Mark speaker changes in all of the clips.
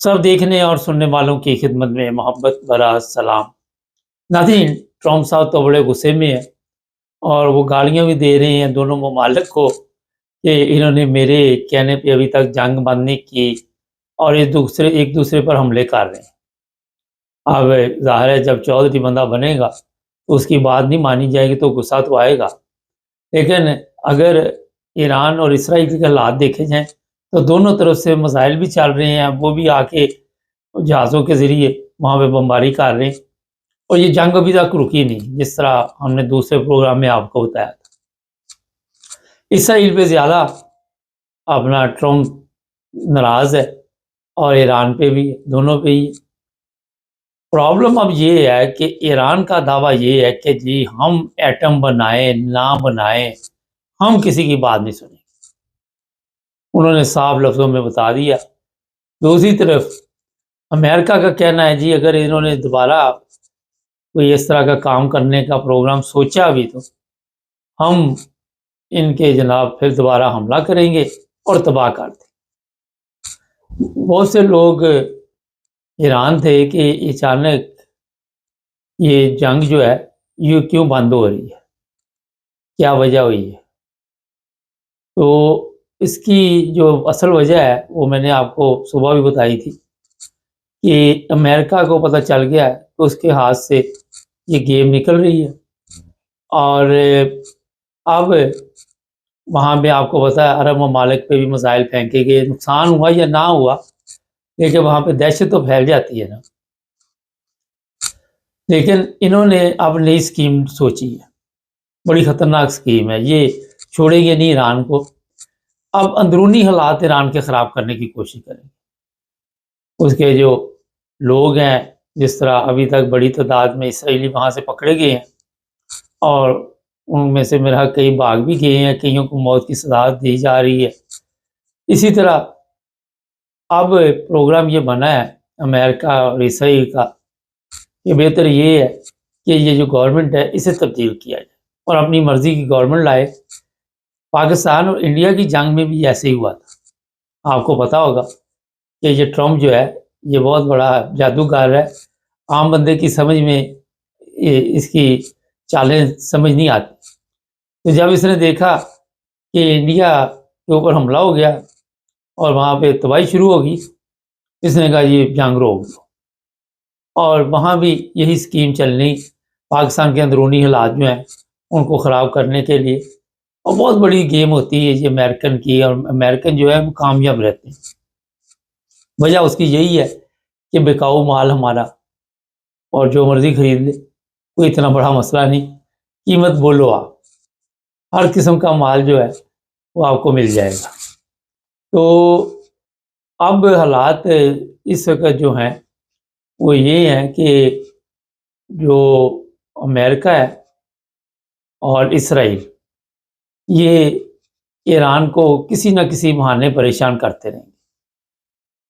Speaker 1: सब देखने और सुनने वालों की खिदमत में मोहब्बत भरा सलाम। नाज़रीन, ट्रम्प साहब तो बड़े गुस्से में हैं और वो गालियाँ भी दे रहे हैं दोनों ममालिक को कि इन्होंने मेरे कहने पे अभी तक जंग बंद नहीं की और एक दूसरे पर हमले कर रहे हैं। अब ज़ाहिर है जब चौधरी बंदा बनेगा तो उसकी बात नहीं मानी जाएगी तो गुस्सा तो आएगा। लेकिन अगर ईरान और इसराइल के हालात देखे जाएँ तो दोनों तरफ से मिसाइल भी चल रहे हैं, वो भी आके जहाज़ों के ज़रिए वहाँ पे बमबारी कर रहे हैं और ये जंग अभी तक रुकी नहीं, जिस तरह हमने दूसरे प्रोग्राम में आपको बताया था। इसराइल पे ज़्यादा अपना ट्रम्प नाराज़ है और ईरान पे भी, दोनों पे ही। प्रॉब्लम अब ये है कि ईरान का दावा ये है कि जी हम एटम बनाएं ना बनाएं, हम किसी की बात नहीं सुनेंगे। उन्होंने साफ लफ्ज़ों में बता दिया। दूसरी तरफ अमेरिका का कहना है जी अगर इन्होंने दोबारा कोई इस तरह का काम करने का प्रोग्राम सोचा भी तो हम इनके जनाब फिर दोबारा हमला करेंगे और तबाह कर दें। बहुत से लोग हैरान थे कि अचानक ये जंग जो है ये क्यों बंद हो रही है, क्या वजह हुई है। तो इसकी जो असल वजह है वो मैंने आपको सुबह भी बताई थी कि अमेरिका को पता चल गया है तो उसके हाथ से ये गेम निकल रही है और अब वहाँ पे आपको पता है अरब ममालिक पे भी मिसाइल फेंके गए। नुकसान हुआ या ना हुआ, लेकिन वहाँ पे दहशत तो फैल जाती है ना। लेकिन इन्होंने अब नई स्कीम सोची है, बड़ी ख़तरनाक स्कीम है। ये छोड़ेंगे नहीं ईरान को। अब अंदरूनी हालात ईरान के ख़राब करने की कोशिश करेंगे। उसके जो लोग हैं, जिस तरह अभी तक बड़ी तादाद में इसराइली वहाँ से पकड़े गए हैं और उनमें से मेरा कई भाग भी गए हैं, कईयों को मौत की सज़ा दी जा रही है। इसी तरह अब प्रोग्राम ये बना है अमेरिका और इसराइल का कि बेहतर ये है कि ये जो गवर्नमेंट है इसे तब्दील किया जाए और अपनी मर्ज़ी की गवर्नमेंट लाए। पाकिस्तान और इंडिया की जंग में भी ऐसे ही हुआ था। आपको पता होगा कि ये ट्रम्प जो है ये बहुत बड़ा जादूगर है। आम बंदे की समझ में इसकी चालें समझ नहीं आती। तो जब इसने देखा कि इंडिया के ऊपर हमला हो गया और वहाँ पे तबाही शुरू होगी, इसने कहा ये जंग रोक दो। और वहाँ भी यही स्कीम चलनी, पाकिस्तान के अंदरूनी हालात जो हैं उनको ख़राब करने के लिए। और बहुत बड़ी गेम होती है ये अमेरिकन की, और अमेरिकन जो है वो कामयाब रहते हैं। वजह उसकी यही है कि बिकाऊ माल हमारा और जो मर्ज़ी ख़रीद ले, कोई इतना बड़ा मसला नहीं। कीमत बोलो आप, हर किस्म का माल जो है वो आपको मिल जाएगा। तो अब हालात इस वक्त जो हैं वो ये हैं कि जो अमेरिका है और इसराइल ये ईरान को किसी न किसी बहाने परेशान करते रहेंगे।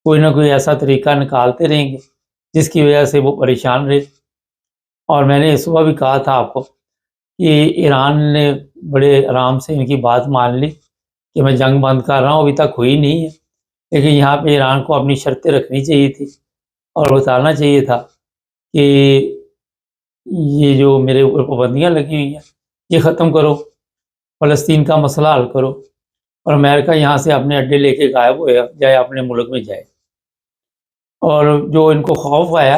Speaker 1: कोई ना कोई ऐसा तरीका निकालते रहेंगे जिसकी वजह से वो परेशान रहे। और मैंने सुबह भी कहा था आपको कि ईरान ने बड़े आराम से इनकी बात मान ली कि मैं जंग बंद कर रहा हूँ, अभी तक हुई नहीं है। लेकिन यहाँ पे ईरान को अपनी शर्तें रखनी चाहिए थी और बताना चाहिए था कि ये जो मेरे ऊपर पाबंदियाँ लगी हुई हैं ये ख़त्म करो, फ़लस्तीन का मसला हल करो और अमेरिका यहाँ से अपने अड्डे लेके गायब हो जाए, अपने मुल्क में जाए। और जो इनको खौफ आया,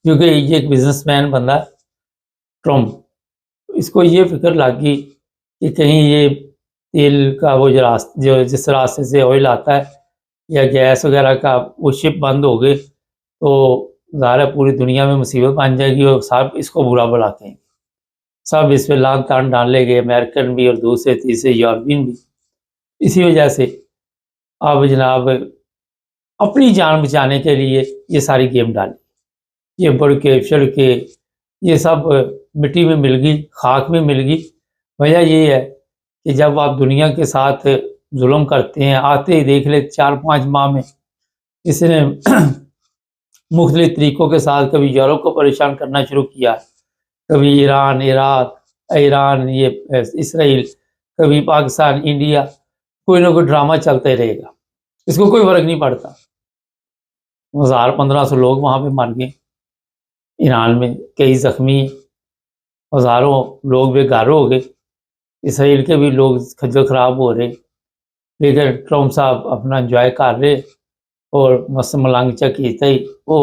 Speaker 1: क्योंकि ये एक बिजनेसमैन बंदा ट्रम्प, इसको ये फिक्र लग गई कि कहीं ये तेल का वो जो जिस रास्ते से ऑयल आता है या गैस वगैरह का वो शिप बंद हो गए तो ज़ाहिर है पूरी दुनिया में मुसीबत बन जाएगी और सब इसको बुरा भला कहेंगे। सब इस पे लान तान डाले गए, अमेरिकन भी और दूसरे तीसरे यूरोपियन भी। इसी वजह से अब जनाब अपनी जान बचाने के लिए ये सारी गेम डाली। ये बढ़ के चढ़ के ये सब मिट्टी में मिल गई, खाक में मिल गई। वजह ये है कि जब आप दुनिया के साथ जुल्म करते हैं, आते ही देख ले 4-5 माह में इसने मुख्तलिफ तरीक़ों के साथ कभी यूरोप को परेशान करना शुरू किया, कभी ईरान, इराक, ये इसराइल, कभी पाकिस्तान, इंडिया, कोई ना कोई ड्रामा चलता ही रहेगा। इसको कोई फ़र्क नहीं पड़ता। 1500 लोग वहाँ पे मर गए ईरान में, कई जख्मी, हज़ारों लोग बेघर हो गए। इसराइल के भी लोग खज्जल ख़राब हो रहे, लेकिन ट्रम्प साहब अपना इंजॉय कर रहे और मस्त मलांग कीता ही वो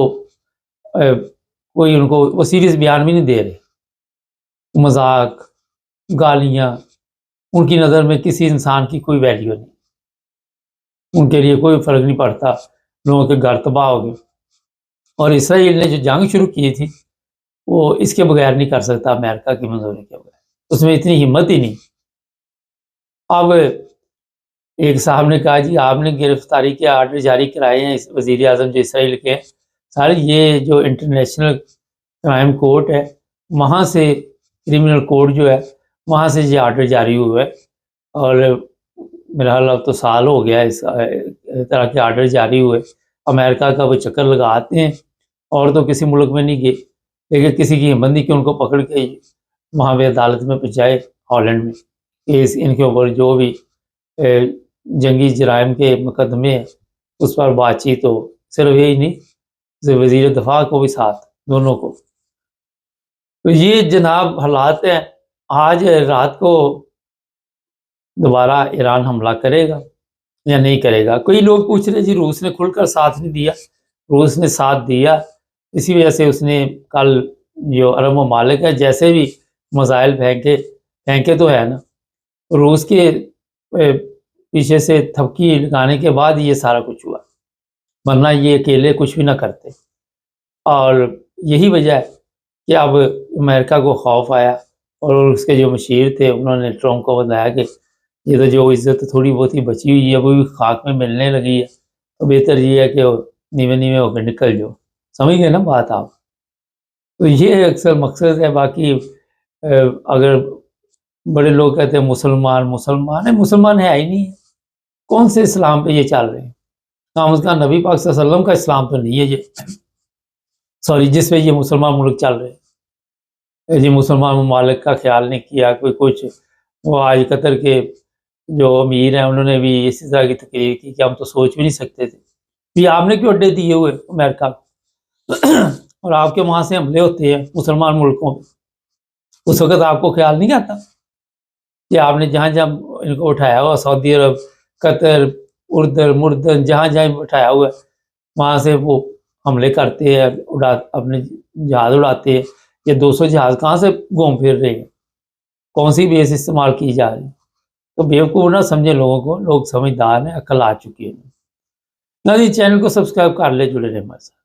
Speaker 1: कोई उनको वो सीरियस बयान भी नहीं दे रहे। मजाक, गालियाँ, उनकी नज़र में किसी इंसान की कोई वैल्यू नहीं, उनके लिए कोई फ़र्क नहीं पड़ता, लोगों के घर तबाह हो गए। और इसराइल ने जो जंग शुरू की थी वो इसके बगैर नहीं कर सकता, अमेरिका की मंजूरी के बगैर, उसमें इतनी हिम्मत ही नहीं। अब एक साहब ने कहा जी आपने गिरफ्तारी के आर्डर जारी कराए हैं इस वज़ीर आज़म जो इसराइल के हैं, सारे ये जो इंटरनेशनल क्राइम कोर्ट है वहाँ से, क्रिमिनल कोर्ट जो है वहाँ से ये आर्डर जारी हुए है। और मेरा ख्याल अब तो साल हो गया इस तरह के आर्डर जारी हुए। अमेरिका का वो चक्कर लगाते हैं और तो किसी मुल्क में नहीं गए, लेकिन किसी की हिम्मत नहीं कि उनको पकड़ के वहाँ पे अदालत में पहुँचाए हॉलैंड में, केस इनके ऊपर जो भी जंगी जराइम के मुकदमे हैं उस पर बातचीत हो। सिर्फ यही नहीं, वज़ीर दफा को भी साथ, दोनों को। तो ये जनाब हालात हैं। आज रात को दोबारा ईरान हमला करेगा या नहीं करेगा? कई लोग पूछ रहे जी रूस ने खुलकर साथ नहीं दिया। रूस ने साथ दिया, इसी वजह से उसने कल जो अरब ममालिक है जैसे भी मिसाइल फेंके तो है ना, रूस के पीछे से थपकी लगाने के बाद ये सारा कुछ हुआ, वरना ये अकेले कुछ भी ना करते। और यही वजह है कि अब अमेरिका को खौफ आया और उसके जो मशीर थे उन्होंने ट्रम्प को बताया कि ये तो जो इज्जत थोड़ी बहुत ही बची हुई है वो भी खाक में मिलने लगी है, तो बेहतर ये है कि नीवे नीवे होकर निकल जाओ। समझ गए ना बात आप? तो ये अक्सर मकसद है। बाकी अगर बड़े लोग कहते हैं मुसलमान मुसलमान है, मुसलमान है ही नहीं है। कौन से इस्लाम पे ये चल रहे हैं? कम से कम नबी पाक सल्लल्लाहु अलैहि वसल्लम का इस्लाम तो नहीं है ये, सॉरी, जिस पे ये मुसलमान मुल्क चल रहे हैं। ये मुसलमान ममालिक का ख्याल नहीं किया कोई कुछ। वो आज कतर के जो अमीर हैं उन्होंने भी इसी तरह की तकरीर की कि हम तो सोच भी नहीं सकते थे। ये आपने क्यों अड्डे दिए हुए अमेरिका को? और आपके वहाँ से हमले होते हैं मुसलमान मुल्कों में, उस वक्त आपको ख्याल नहीं आता कि आपने जहाँ जहाँ इनको उठाया हुआ, सऊदी अरब, कतर, उर्दन मुर्दन, जहाँ जहाँ उठाया हुआ है वहाँ से वो हमले करते हैं, अपने जहाज़ उड़ाते हैं। ये 200 जहाज़ कहाँ से घूम फिर रहे हैं? कौन सी बेस इस्तेमाल की जा रही है? तो बेवकूफ़ ना समझे लोगों को, लोग समझदार हैं, अक्ल आ चुकी है। ना जी, चैनल को सब्सक्राइब कर ले, जुड़े रहे हमारे साथ।